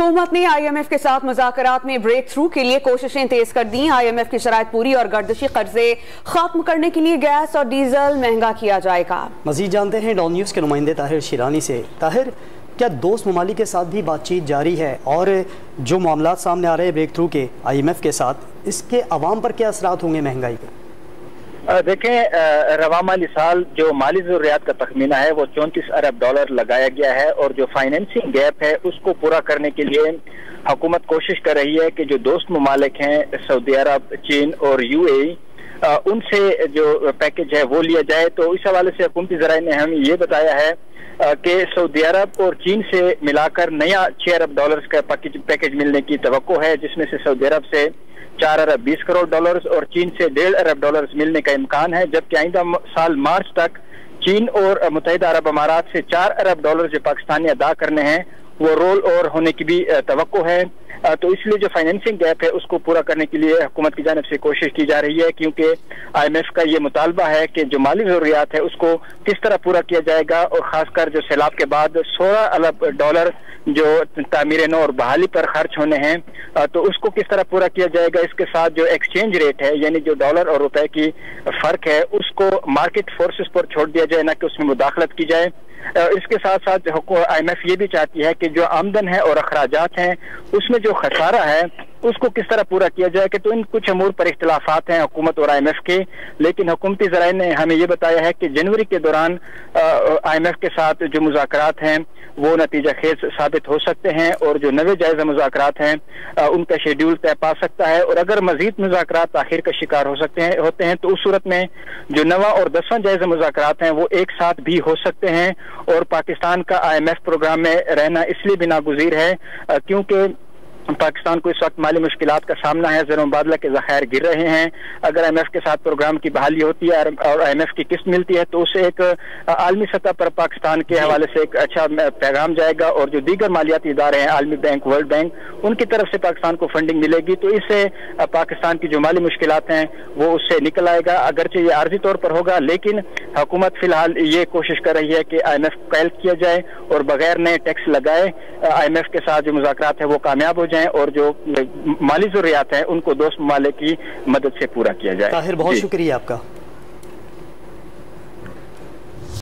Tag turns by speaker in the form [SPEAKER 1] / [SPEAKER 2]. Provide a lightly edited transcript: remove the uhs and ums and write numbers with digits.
[SPEAKER 1] हुकूमत ने IMF के साथ मुज़ाकरात में ब्रेक थ्रू के लिए कोशिशें तेज कर दी। IMF की शराइत पूरी और गर्दिशी कर्जे खत्म करने के लिए गैस और डीजल महंगा किया जाएगा।
[SPEAKER 2] मजीद जानते हैं डॉन न्यूज़ के नुमाइंदे ताहिर शिरानी से। ताहिर, क्या दोस्त ममालिक के साथ भी बातचीत जारी है और जो मामला सामने आ रहे हैं ब्रेक थ्रू के IMF के साथ, इसके अवाम पर क्या असरात होंगे महंगाई के?
[SPEAKER 3] देखें, रवा माली साल जो माली ज़रूरियात का तखमीना है वो 34 अरब डॉलर लगाया गया है और जो फाइनेंसिंग गैप है उसको पूरा करने के लिए हुकूमत कोशिश कर रही है कि जो दोस्त ममालिक हैं सऊदी अरब, चीन और UAE, उनसे जो पैकेज है वो लिया जाए। तो इस हवाले से हुकूमती ज़राए ने हमें ये बताया है कि सऊदी अरब और चीन से मिलाकर नया 6 अरब डॉलर्स का पैकेज मिलने की तवक्को है, जिसमें से सऊदी अरब से 4 अरब 20 करोड़ डॉलर्स और चीन से 1.5 अरब डॉलर्स मिलने का इम्कान है। जबकि आइंदा साल मार्च तक चीन और मुत्तहिदा अरब अमारात से 4 अरब डॉलर जो पाकिस्तानी अदा करने हैं वो रोल ओवर होने की भी तवक्को है। तो इसलिए जो फाइनेंसिंग गैप है उसको पूरा करने के लिए हुकूमत की जानिब से कोशिश की जा रही है, क्योंकि IMF का ये मुतालबा है कि जो माली ज़रूरियात है उसको किस तरह पूरा किया जाएगा और ख़ासकर जो सैलाब के बाद 16 अरब डॉलर जो तामीर नौ और बहाली पर खर्च होने हैं तो उसको किस तरह पूरा किया जाएगा। इसके साथ जो एक्सचेंज रेट है यानी जो डॉलर और रुपए की फ़र्क है उसको मार्केट फोर्सेस पर छोड़ दिया जाए, ना कि उसमें मुदाखलत की जाए। इसके साथ साथ IMF ये भी चाहती है कि जो आमदन है और अखराजात हैं उसमें जो खसारा है उसको किस तरह पूरा किया जाए। कि तो इन कुछ अमूर पर इख्तिलाफात हैं हुकूमत और IMF के, लेकिन हुकूमती ज़राए ने हमें ये बताया है कि जनवरी के दौरान IMF के साथ जो मुज़ाकरात हैं वो नतीजा खेज साबित हो सकते हैं और जो नवे जायज़ा मुज़ाकरात हैं उनका शेड्यूल तय पा सकता है। और अगर मजीद मुज़ाकरात आखिर का शिकार होते हैं तो उस सूरत में जो नवा और 10वां जायज़ा मुज़ाकरात हैं वो एक साथ भी हो सकते हैं। और पाकिस्तान का IMF प्रोग्राम में रहना इसलिए भी नागुज़ीर है क्योंकि पाकिस्तान को इस वक्त माली मुश्किलात का सामना है, ज़र मुबादला के ज़खायर गिर रहे हैं। अगर IMF के साथ प्रोग्राम की बहाली होती है और IMF की किस्त मिलती है तो उससे एक आलमी सतह पर पाकिस्तान के हवाले से एक अच्छा पैगाम जाएगा और जो दीगर मालियाती इदारे हैं आलमी बैंक, वर्ल्ड बैंक, उनकी तरफ से पाकिस्तान को फंडिंग मिलेगी। तो इससे पाकिस्तान की जो माली मुश्किलात हैं वो उससे निकल आएगा। अगरचे ये आर्जी तौर पर होगा, लेकिन हुकूमत फिलहाल ये कोशिश कर रही है कि IMF को हेल्प किया जाए और बगैर नए टैक्स लगाए IMF के साथ जो मुज़ाकरात है वो कामयाब हो जाए और जो माली ज़रूरियात हैं उनको दोस्त ममालिक की मदद से पूरा किया जाए।
[SPEAKER 2] ताहिर, बहुत शुक्रिया आपका।